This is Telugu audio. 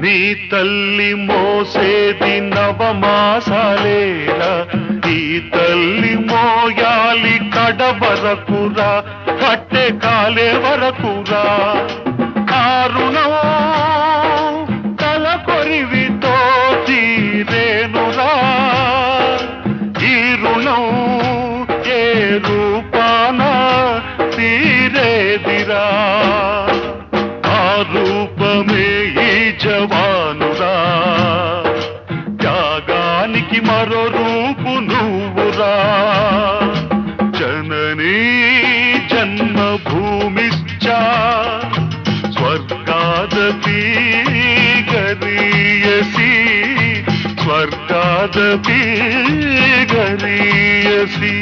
నీ తల్లి మోసేది నవమాసాలేరా, ఈ తల్లి మోయాలి కడ వరకురా, కట్టె కాలే వరకురా. ఆ రుణం తల కొరివితో తీరేనురా, ఈ రుణం ఏ రూపాన తీరేదిరా. ఆ రూపమే ఈ జవానురా, త్యాగానికి మరో రూపు నువ్వురా. జననీ జన్మభూమిశ్చ స్వర్గాదపి గరీయసి, స్వర్గాదపి గరీయసి.